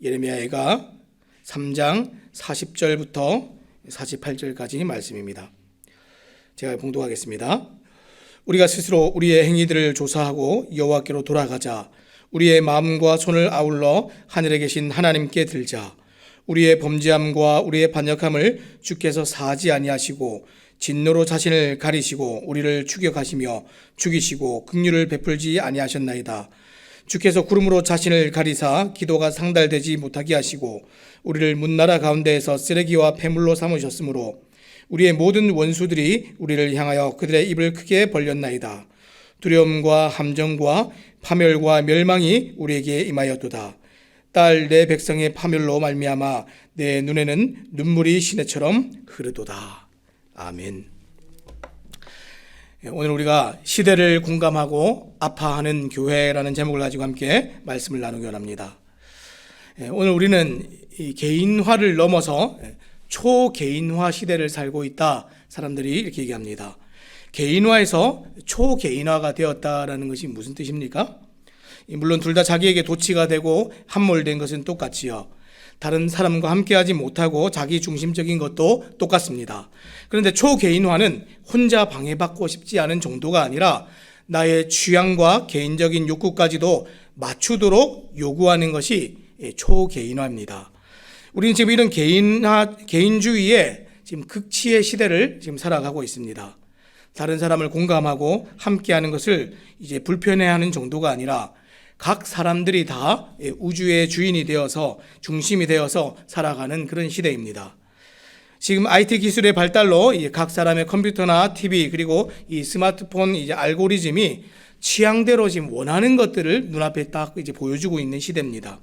예레미야가 3장 40절부터 48절까지 말씀입니다. 제가 봉독하겠습니다. 우리가 스스로 우리의 행위들을 조사하고 여호와께로 돌아가자. 우리의 마음과 손을 아울러 하늘에 계신 하나님께 들자. 우리의 범죄함과 우리의 반역함을 주께서 사하지 아니하시고 진노로 자신을 가리시고 우리를 추격하시며 죽이시고 긍휼을 베풀지 아니하셨나이다. 주께서 구름으로 자신을 가리사 기도가 상달되지 못하게 하시고 우리를 문나라 가운데에서 쓰레기와 폐물로 삼으셨으므로 우리의 모든 원수들이 우리를 향하여 그들의 입을 크게 벌렸나이다. 두려움과 함정과 파멸과 멸망이 우리에게 임하였도다. 딸 내 백성의 파멸로 말미암아 내 눈에는 눈물이 시내처럼 흐르도다. 아멘. 오늘 우리가 시대를 공감하고 아파하는 교회라는 제목을 가지고 함께 말씀을 나누기 원합니다. 오늘 우리는 이 개인화를 넘어서 초개인화 시대를 살고 있다. 사람들이 이렇게 얘기합니다. 개인화에서 초개인화가 되었다라는 것이 무슨 뜻입니까? 물론 둘 다 자기에게 도취가 되고 함몰된 것은 똑같지요. 다른 사람과 함께하지 못하고 자기 중심적인 것도 똑같습니다. 그런데 초개인화는 혼자 방해받고 싶지 않은 정도가 아니라 나의 취향과 개인적인 욕구까지도 맞추도록 요구하는 것이 초개인화입니다. 우리는 지금 이런 개인주의의 지금 극치의 시대를 지금 살아가고 있습니다. 다른 사람을 공감하고 함께하는 것을 이제 불편해하는 정도가 아니라 각 사람들이 다 우주의 주인이 되어서 중심이 되어서 살아가는 그런 시대입니다. 지금 IT 기술의 발달로 각 사람의 컴퓨터나 TV 그리고 이 스마트폰 이제 알고리즘이 취향대로 지금 원하는 것들을 눈앞에 딱 이제 보여주고 있는 시대입니다.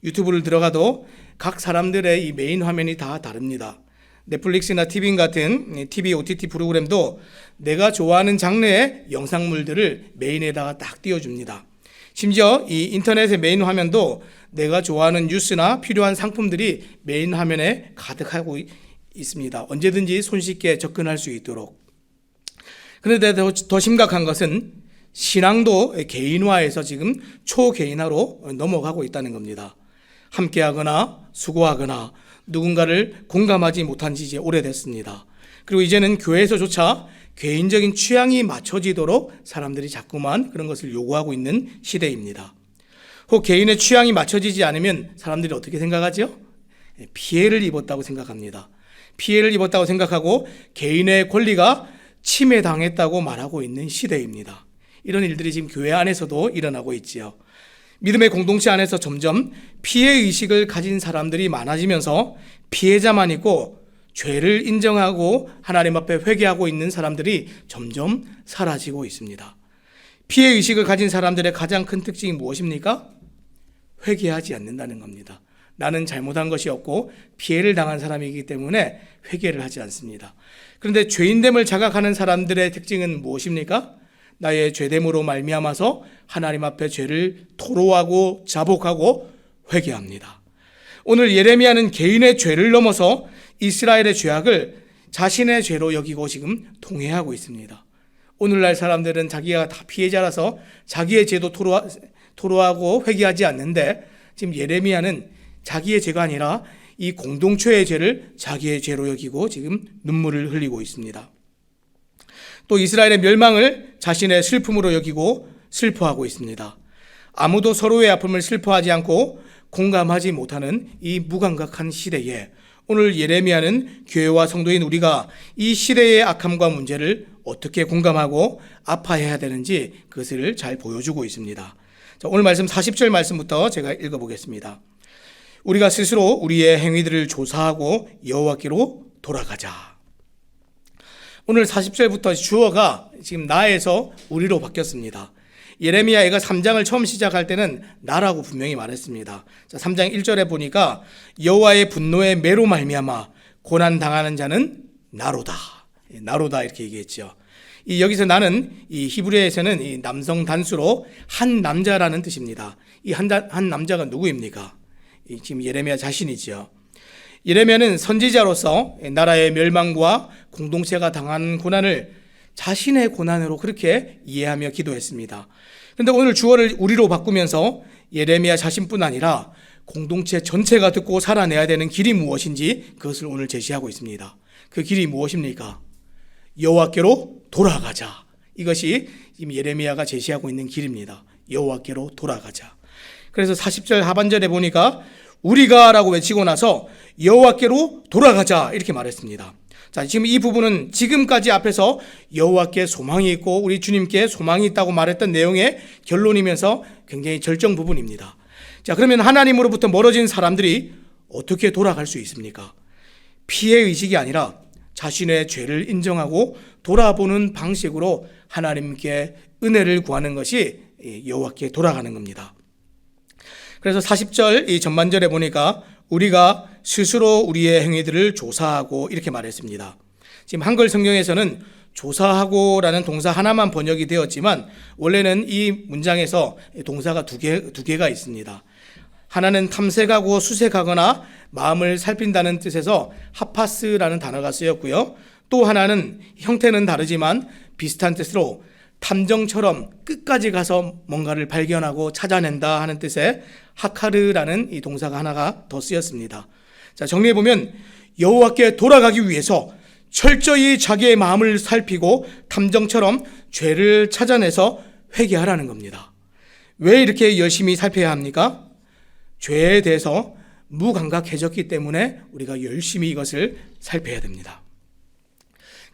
유튜브를 들어가도 각 사람들의 이 메인 화면이 다 다릅니다. 넷플릭스나 티빙 같은 TV OTT 프로그램도 내가 좋아하는 장르의 영상물들을 메인에다가 딱 띄워줍니다. 심지어 이 인터넷의 메인 화면도 내가 좋아하는 뉴스나 필요한 상품들이 메인 화면에 가득하고 있습니다. 언제든지 손쉽게 접근할 수 있도록. 그런데 더 심각한 것은 신앙도 개인화에서 지금 초개인화로 넘어가고 있다는 겁니다. 함께하거나 수고하거나 누군가를 공감하지 못한 지 이제 오래됐습니다. 그리고 이제는 교회에서조차 개인적인 취향이 맞춰지도록 사람들이 자꾸만 그런 것을 요구하고 있는 시대입니다. 혹 개인의 취향이 맞춰지지 않으면 사람들이 어떻게 생각하죠? 피해를 입었다고 생각합니다. 피해를 입었다고 생각하고 개인의 권리가 침해당했다고 말하고 있는 시대입니다. 이런 일들이 지금 교회 안에서도 일어나고 있지요. 믿음의 공동체 안에서 점점 피해의식을 가진 사람들이 많아지면서 피해자만 있고 죄를 인정하고 하나님 앞에 회개하고 있는 사람들이 점점 사라지고 있습니다. 피해의식을 가진 사람들의 가장 큰 특징이 무엇입니까? 회개하지 않는다는 겁니다. 나는 잘못한 것이 없고 피해를 당한 사람이기 때문에 회개를 하지 않습니다. 그런데 죄인됨을 자각하는 사람들의 특징은 무엇입니까? 나의 죄됨으로 말미암아서 하나님 앞에 죄를 토로하고 자복하고 회개합니다. 오늘 예레미야는 개인의 죄를 넘어서 이스라엘의 죄악을 자신의 죄로 여기고 지금 통회하고 있습니다. 오늘날 사람들은 자기가 다 피해자라서 자기의 죄도 토로하고 회개하지 않는데 지금 예레미야는 자기의 죄가 아니라 이 공동체의 죄를 자기의 죄로 여기고 지금 눈물을 흘리고 있습니다. 또 이스라엘의 멸망을 자신의 슬픔으로 여기고 슬퍼하고 있습니다. 아무도 서로의 아픔을 슬퍼하지 않고 공감하지 못하는 이 무감각한 시대에 오늘 예레미야는 교회와 성도인 우리가 이 시대의 악함과 문제를 어떻게 공감하고 아파해야 되는지 그것을 잘 보여주고 있습니다. 자, 오늘 말씀 40절 말씀부터 제가 읽어보겠습니다. 우리가 스스로 우리의 행위들을 조사하고 여호와께로 돌아가자. 오늘 40절부터 주어가 지금 나에서 우리로 바뀌었습니다. 예레미야가 3장을 처음 시작할 때는 나라고 분명히 말했습니다. 자, 3장 1절에 보니까 여호와의 분노의 매로 말미암아 고난 당하는 자는 나로다. 나로다 이렇게 얘기했죠. 여기서 나는 이 히브리어에서는 이 남성 단수로 한 남자라는 뜻입니다. 이 한 남자가 누구입니까? 지금 예레미야 자신이죠. 예레미야는 선지자로서 나라의 멸망과 공동체가 당한 고난을 자신의 고난으로 그렇게 이해하며 기도했습니다. 그런데 오늘 주어를 우리로 바꾸면서 예레미야 자신뿐 아니라 공동체 전체가 듣고 살아내야 되는 길이 무엇인지 그것을 오늘 제시하고 있습니다. 그 길이 무엇입니까? 여호와께로 돌아가자. 이것이 지금 예레미야가 제시하고 있는 길입니다. 여호와께로 돌아가자. 그래서 40절 하반절에 보니까 우리가 라고 외치고 나서 여호와께로 돌아가자 이렇게 말했습니다. 자, 지금 이 부분은 지금까지 앞에서 여호와께 소망이 있고 우리 주님께 소망이 있다고 말했던 내용의 결론이면서 굉장히 절정 부분입니다. 자, 그러면 하나님으로부터 멀어진 사람들이 어떻게 돌아갈 수 있습니까? 피해 의식이 아니라 자신의 죄를 인정하고 돌아보는 방식으로 하나님께 은혜를 구하는 것이 여호와께 돌아가는 겁니다. 그래서 40절 이 전반절에 보니까 우리가 스스로 우리의 행위들을 조사하고 이렇게 말했습니다. 지금 한글 성경에서는 조사하고라는 동사 하나만 번역이 되었지만 원래는 이 문장에서 동사가 두 개가 있습니다. 하나는 탐색하고 수색하거나 마음을 살핀다는 뜻에서 하파스라는 단어가 쓰였고요. 또 하나는 형태는 다르지만 비슷한 뜻으로 탐정처럼 끝까지 가서 뭔가를 발견하고 찾아낸다 하는 뜻의 하카르라는 이 동사가 하나가 더 쓰였습니다. 자, 정리해보면 여호와께 돌아가기 위해서 철저히 자기의 마음을 살피고 탐정처럼 죄를 찾아내서 회개하라는 겁니다. 왜 이렇게 열심히 살펴야 합니까? 죄에 대해서 무감각해졌기 때문에 우리가 열심히 이것을 살펴야 됩니다.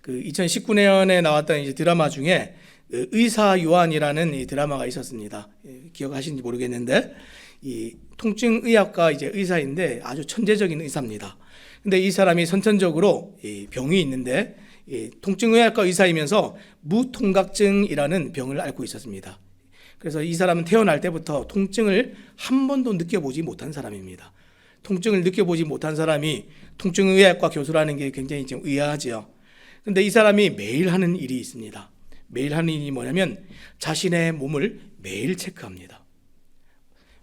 2019년에 나왔던 이제 드라마 중에 의사 요한이라는 이 드라마가 있었습니다. 기억하시는지 모르겠는데 이 통증의학과 이제 의사인데 아주 천재적인 의사입니다. 근데 이 사람이 선천적으로 이 병이 있는데 이 통증의학과 의사이면서 무통각증이라는 병을 앓고 있었습니다. 그래서 이 사람은 태어날 때부터 통증을 한 번도 느껴보지 못한 사람입니다. 통증을 느껴보지 못한 사람이 통증의학과 교수라는 게 굉장히 좀 의아하죠. 그런데 이 사람이 매일 하는 일이 있습니다. 매일 하는 일이 뭐냐면 자신의 몸을 매일 체크합니다.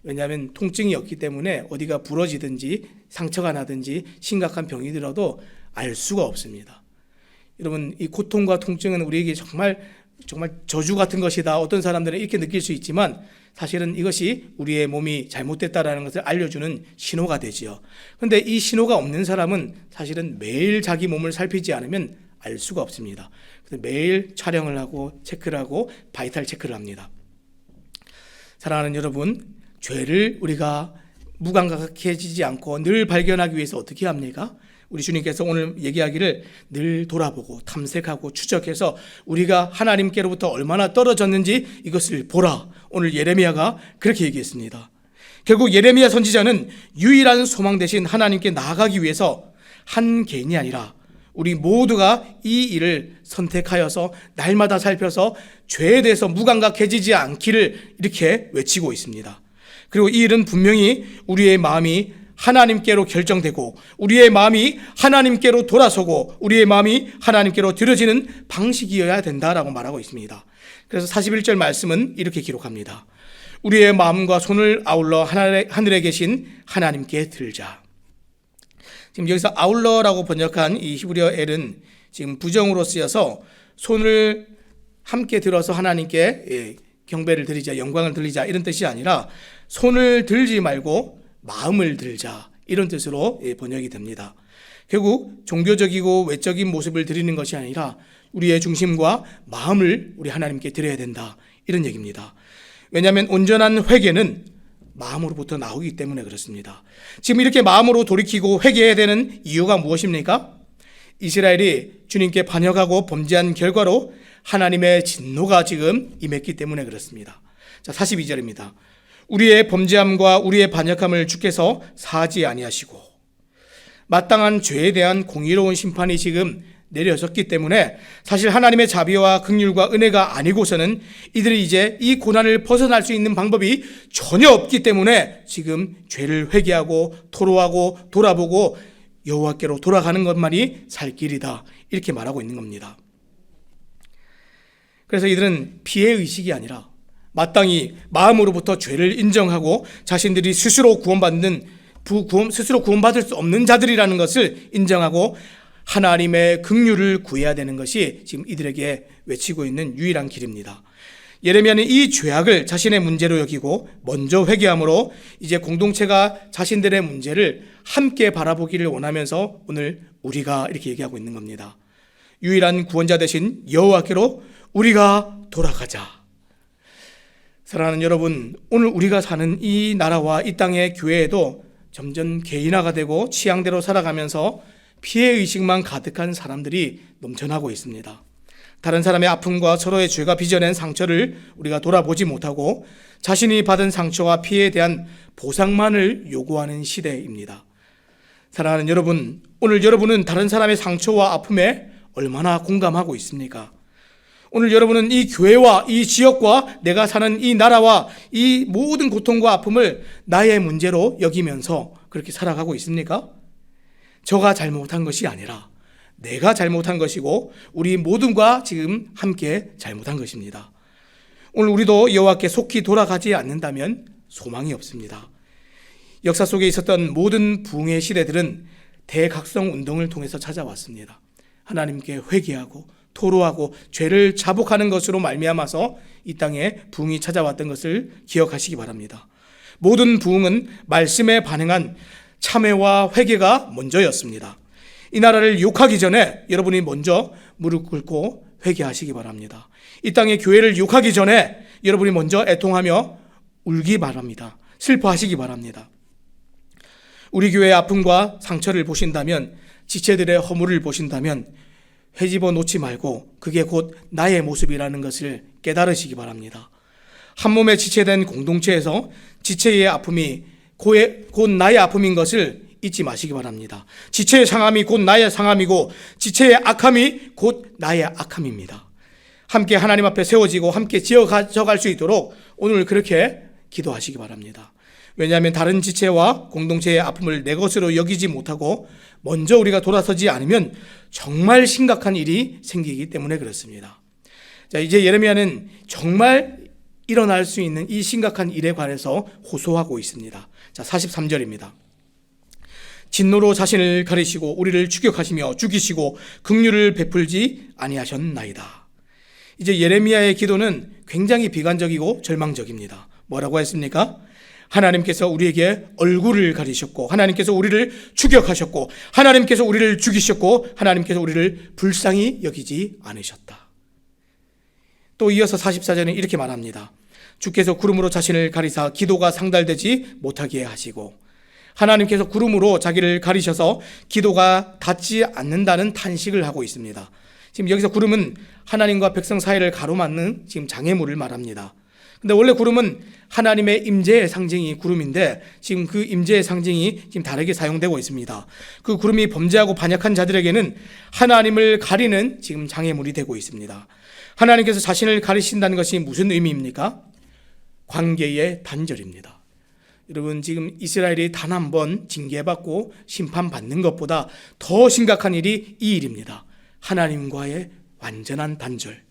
왜냐하면 통증이 없기 때문에 어디가 부러지든지 상처가 나든지 심각한 병이 들어도 알 수가 없습니다. 여러분, 이 고통과 통증은 우리에게 정말 저주 같은 것이다. 어떤 사람들은 이렇게 느낄 수 있지만 사실은 이것이 우리의 몸이 잘못됐다라는 것을 알려주는 신호가 되지요. 그런데 이 신호가 없는 사람은 사실은 매일 자기 몸을 살피지 않으면 알 수가 없습니다. 그래서 매일 촬영을 하고 체크를 하고 바이탈 체크를 합니다. 사랑하는 여러분, 죄를 우리가 무감각해지지 않고 늘 발견하기 위해서 어떻게 합니까? 우리 주님께서 오늘 얘기하기를 늘 돌아보고 탐색하고 추적해서 우리가 하나님께로부터 얼마나 떨어졌는지 이것을 보라. 오늘 예레미야가 그렇게 얘기했습니다. 결국 예레미야 선지자는 유일한 소망 대신 하나님께 나아가기 위해서 한 개인이 아니라 우리 모두가 이 일을 선택하여서 날마다 살펴서 죄에 대해서 무감각해지지 않기를 이렇게 외치고 있습니다. 그리고 이 일은 분명히 우리의 마음이 하나님께로 결정되고 우리의 마음이 하나님께로 돌아서고 우리의 마음이 하나님께로 들어지는 방식이어야 된다라고 말하고 있습니다. 그래서 41절 말씀은 이렇게 기록합니다. 우리의 마음과 손을 아울러 하늘에 계신 하나님께 들자. 지금 여기서 아울러라고 번역한 이 히브리어 엘은 지금 부정으로 쓰여서 손을 함께 들어서 하나님께 경배를 드리자, 영광을 드리자 이런 뜻이 아니라 손을 들지 말고 마음을 들자 이런 뜻으로 번역이 됩니다. 결국 종교적이고 외적인 모습을 드리는 것이 아니라 우리의 중심과 마음을 우리 하나님께 드려야 된다 이런 얘기입니다. 왜냐하면 온전한 회개는 마음으로부터 나오기 때문에 그렇습니다. 지금 이렇게 마음으로 돌이키고 회개해야 되는 이유가 무엇입니까? 이스라엘이 주님께 반역하고 범죄한 결과로 하나님의 진노가 지금 임했기 때문에 그렇습니다. 자, 42절입니다. 우리의 범죄함과 우리의 반역함을 주께서 사하지 아니하시고 마땅한 죄에 대한 공의로운 심판이 지금 내려졌기 때문에 사실 하나님의 자비와 긍휼과 은혜가 아니고서는 이들이 이제 이 고난을 벗어날 수 있는 방법이 전혀 없기 때문에 지금 죄를 회개하고 토로하고 돌아보고 여호와께로 돌아가는 것만이 살 길이다 이렇게 말하고 있는 겁니다. 그래서 이들은 피해 의식이 아니라 마땅히 마음으로부터 죄를 인정하고 자신들이 스스로 구원받을 수 없는 자들이라는 것을 인정하고 하나님의 긍휼을 구해야 되는 것이 지금 이들에게 외치고 있는 유일한 길입니다. 예레미야는 이 죄악을 자신의 문제로 여기고 먼저 회개함으로 이제 공동체가 자신들의 문제를 함께 바라보기를 원하면서 오늘 우리가 이렇게 얘기하고 있는 겁니다. 유일한 구원자 되신 여호와께로 우리가 돌아가자. 사랑하는 여러분, 오늘 우리가 사는 이 나라와 이 땅의 교회에도 점점 개인화가 되고 취향대로 살아가면서 피해의식만 가득한 사람들이 넘쳐나고 있습니다. 다른 사람의 아픔과 서로의 죄가 빚어낸 상처를 우리가 돌아보지 못하고 자신이 받은 상처와 피해에 대한 보상만을 요구하는 시대입니다. 사랑하는 여러분, 오늘 여러분은 다른 사람의 상처와 아픔에 얼마나 공감하고 있습니까? 오늘 여러분은 이 교회와 이 지역과 내가 사는 이 나라와 이 모든 고통과 아픔을 나의 문제로 여기면서 그렇게 살아가고 있습니까? 저가 잘못한 것이 아니라 내가 잘못한 것이고 우리 모두가 지금 함께 잘못한 것입니다. 오늘 우리도 여호와께 속히 돌아가지 않는다면 소망이 없습니다. 역사 속에 있었던 모든 부흥의 시대들은 대각성 운동을 통해서 찾아왔습니다. 하나님께 회개하고 토로하고 죄를 자복하는 것으로 말미암아서 이 땅에 부흥이 찾아왔던 것을 기억하시기 바랍니다. 모든 부흥은 말씀에 반응한 참회와 회개가 먼저였습니다. 이 나라를 욕하기 전에 여러분이 먼저 무릎 꿇고 회개하시기 바랍니다. 이 땅의 교회를 욕하기 전에 여러분이 먼저 애통하며 울기 바랍니다. 슬퍼하시기 바랍니다. 우리 교회의 아픔과 상처를 보신다면, 지체들의 허물을 보신다면 헤집어 놓지 말고 그게 곧 나의 모습이라는 것을 깨달으시기 바랍니다. 한 몸에 지체된 공동체에서 지체의 아픔이 곧 나의 아픔인 것을 잊지 마시기 바랍니다. 지체의 상함이 곧 나의 상함이고 지체의 악함이 곧 나의 악함입니다. 함께 하나님 앞에 세워지고 함께 지어가져갈 수 있도록 오늘 그렇게 기도하시기 바랍니다. 왜냐하면 다른 지체와 공동체의 아픔을 내 것으로 여기지 못하고 먼저 우리가 돌아서지 않으면 정말 심각한 일이 생기기 때문에 그렇습니다. 자, 이제 예레미야는 정말 일어날 수 있는 이 심각한 일에 관해서 호소하고 있습니다. 자, 43절입니다. 진노로 자신을 가리시고 우리를 추격하시며 죽이시고 긍휼을 베풀지 아니하셨나이다. 이제 예레미야의 기도는 굉장히 비관적이고 절망적입니다. 뭐라고 했습니까? 하나님께서 우리에게 얼굴을 가리셨고 하나님께서 우리를 추격하셨고 하나님께서 우리를 죽이셨고 하나님께서 우리를 불쌍히 여기지 않으셨다. 또 이어서 44절은 이렇게 말합니다. 주께서 구름으로 자신을 가리사 기도가 상달되지 못하게 하시고 하나님께서 구름으로 자기를 가리셔서 기도가 닿지 않는다는 탄식을 하고 있습니다. 지금 여기서 구름은 하나님과 백성 사이를 가로막는 지금 장애물을 말합니다. 근데 원래 구름은 하나님의 임재의 상징이 구름인데 지금 그 임재의 상징이 지금 다르게 사용되고 있습니다. 그 구름이 범죄하고 반역한 자들에게는 하나님을 가리는 지금 장애물이 되고 있습니다. 하나님께서 자신을 가리신다는 것이 무슨 의미입니까? 관계의 단절입니다. 여러분, 지금 이스라엘이 단 한 번 징계받고 심판받는 것보다 더 심각한 일이 이 일입니다. 하나님과의 완전한 단절.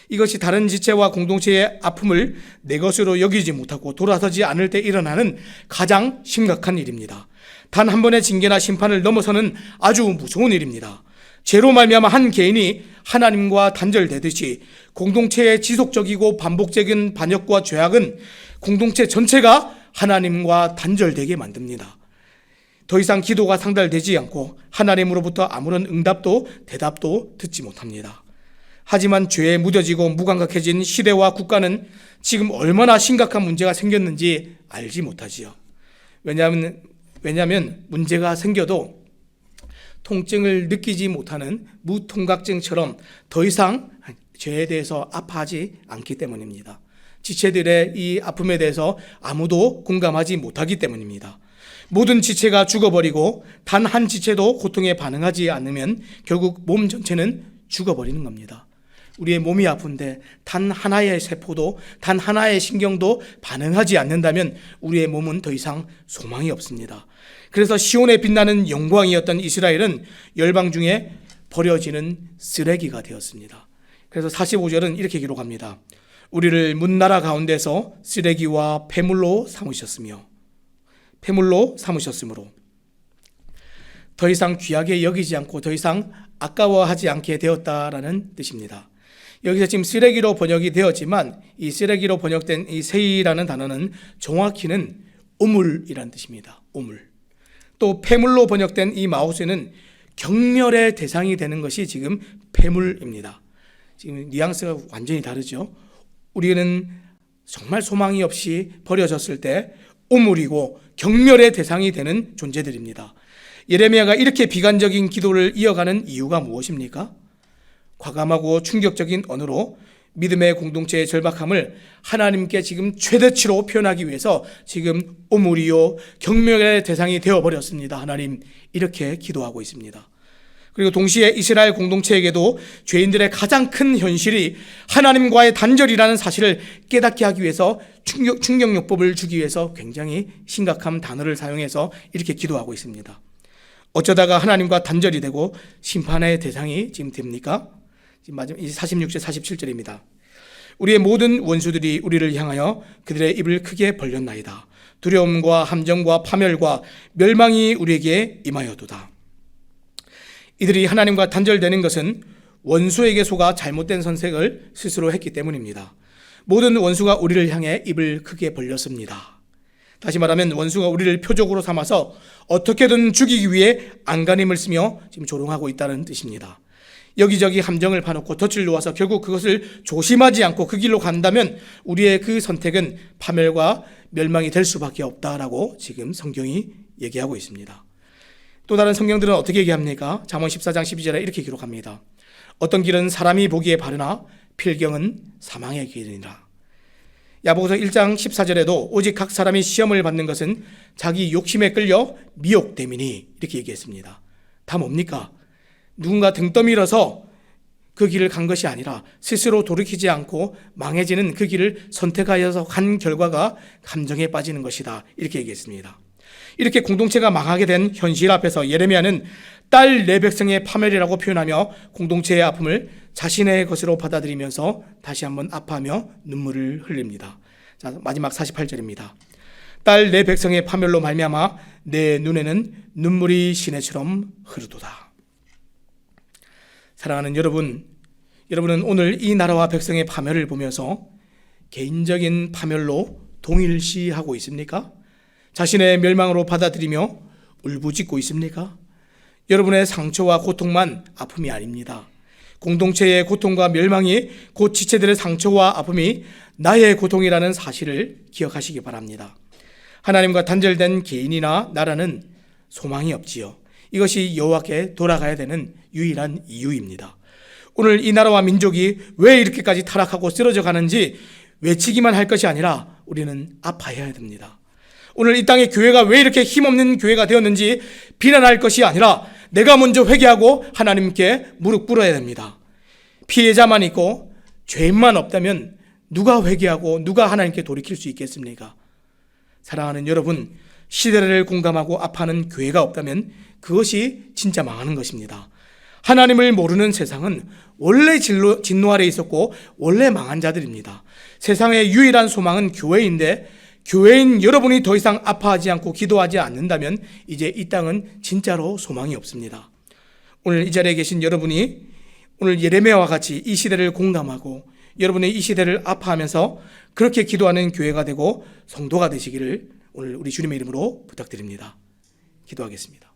이것이 다른 지체와 공동체의 아픔을 내 것으로 여기지 못하고 돌아서지 않을 때 일어나는 가장 심각한 일입니다. 단 한 번의 징계나 심판을 넘어서는 아주 무서운 일입니다. 죄로 말미암아 한 개인이 하나님과 단절되듯이 공동체의 지속적이고 반복적인 반역과 죄악은 공동체 전체가 하나님과 단절되게 만듭니다. 더 이상 기도가 상달되지 않고 하나님으로부터 아무런 응답도 대답도 듣지 못합니다. 하지만 죄에 무뎌지고 무감각해진 시대와 국가는 지금 얼마나 심각한 문제가 생겼는지 알지 못하지요. 왜냐하면 문제가 생겨도 통증을 느끼지 못하는 무통각증처럼 더 이상 죄에 대해서 아파하지 않기 때문입니다. 지체들의 이 아픔에 대해서 아무도 공감하지 못하기 때문입니다. 모든 지체가 죽어버리고 단 한 지체도 고통에 반응하지 않으면 결국 몸 전체는 죽어버리는 겁니다. 우리의 몸이 아픈데 단 하나의 세포도 단 하나의 신경도 반응하지 않는다면 우리의 몸은 더 이상 소망이 없습니다. 그래서 시온에 빛나는 영광이었던 이스라엘은 열방 중에 버려지는 쓰레기가 되었습니다. 그래서 45절은 이렇게 기록합니다. 우리를 문나라 가운데서 쓰레기와 폐물로 삼으셨으므로 더 이상 귀하게 여기지 않고 더 이상 아까워하지 않게 되었다라는 뜻입니다. 여기서 지금 쓰레기로 번역이 되었지만 이 쓰레기로 번역된 이 세이라는 단어는 정확히는 우물이라는 뜻입니다. 우물. 또 폐물로 번역된 이 마우스는 경멸의 대상이 되는 것이 지금 폐물입니다. 지금 뉘앙스가 완전히 다르죠. 우리는 정말 소망이 없이 버려졌을 때 우물이고 경멸의 대상이 되는 존재들입니다. 예레미야가 이렇게 비관적인 기도를 이어가는 이유가 무엇입니까? 과감하고 충격적인 언어로 믿음의 공동체의 절박함을 하나님께 지금 최대치로 표현하기 위해서 지금 우물이요 경멸의 대상이 되어버렸습니다. 하나님, 이렇게 기도하고 있습니다. 그리고 동시에 이스라엘 공동체에게도 죄인들의 가장 큰 현실이 하나님과의 단절이라는 사실을 깨닫게 하기 위해서 충격요법을 주기 위해서 굉장히 심각한 단어를 사용해서 이렇게 기도하고 있습니다. 어쩌다가 하나님과 단절이 되고 심판의 대상이 지금 됩니까? 지금 마지막 46절 47절입니다. 우리의 모든 원수들이 우리를 향하여 그들의 입을 크게 벌렸나이다. 두려움과 함정과 파멸과 멸망이 우리에게 임하여도다. 이들이 하나님과 단절되는 것은 원수에게 속아 잘못된 선택을 스스로 했기 때문입니다. 모든 원수가 우리를 향해 입을 크게 벌렸습니다. 다시 말하면 원수가 우리를 표적으로 삼아서 어떻게든 죽이기 위해 안간힘을 쓰며 지금 조롱하고 있다는 뜻입니다. 여기저기 함정을 파놓고 덫을 놓아서 결국 그것을 조심하지 않고 그 길로 간다면 우리의 그 선택은 파멸과 멸망이 될 수밖에 없다라고 지금 성경이 얘기하고 있습니다. 또 다른 성경들은 어떻게 얘기합니까? 잠언 14장 12절에 이렇게 기록합니다. 어떤 길은 사람이 보기에 바르나 필경은 사망의 길이니라. 야고보서 1장 14절에도 오직 각 사람이 시험을 받는 것은 자기 욕심에 끌려 미혹됨이니 이렇게 얘기했습니다. 다 뭡니까? 누군가 등 떠밀어서 그 길을 간 것이 아니라 스스로 돌이키지 않고 망해지는 그 길을 선택하여서 간 결과가 감정에 빠지는 것이다. 이렇게 얘기했습니다. 이렇게 공동체가 망하게 된 현실 앞에서 예레미야는 딸 내 백성의 파멸이라고 표현하며 공동체의 아픔을 자신의 것으로 받아들이면서 다시 한번 아파하며 눈물을 흘립니다. 자, 마지막 48절입니다. 딸 내 백성의 파멸로 말미암아 내 눈에는 눈물이 시내처럼 흐르도다. 사랑하는 여러분, 여러분은 오늘 이 나라와 백성의 파멸을 보면서 개인적인 파멸로 동일시하고 있습니까? 자신의 멸망으로 받아들이며 울부짖고 있습니까? 여러분의 상처와 고통만 아픔이 아닙니다. 공동체의 고통과 멸망이 곧 지체들의 상처와 아픔이 나의 고통이라는 사실을 기억하시기 바랍니다. 하나님과 단절된 개인이나 나라는 소망이 없지요. 이것이 여호와께 돌아가야 되는 유일한 이유입니다. 오늘 이 나라와 민족이 왜 이렇게까지 타락하고 쓰러져 가는지 외치기만 할 것이 아니라 우리는 아파해야 됩니다. 오늘 이 땅의 교회가 왜 이렇게 힘없는 교회가 되었는지 비난할 것이 아니라 내가 먼저 회개하고 하나님께 무릎 꿇어야 됩니다. 피해자만 있고 죄인만 없다면 누가 회개하고 누가 하나님께 돌이킬 수 있겠습니까? 사랑하는 여러분, 시대를 공감하고 아파하는 교회가 없다면 그것이 진짜 망하는 것입니다. 하나님을 모르는 세상은 원래 진노 아래 있었고 원래 망한 자들입니다. 세상의 유일한 소망은 교회인데 교회인 여러분이 더 이상 아파하지 않고 기도하지 않는다면 이제 이 땅은 진짜로 소망이 없습니다. 오늘 이 자리에 계신 여러분이 오늘 예레미야와 같이 이 시대를 공감하고 여러분의 이 시대를 아파하면서 그렇게 기도하는 교회가 되고 성도가 되시기를 오늘 우리 주님의 이름으로 부탁드립니다. 기도하겠습니다.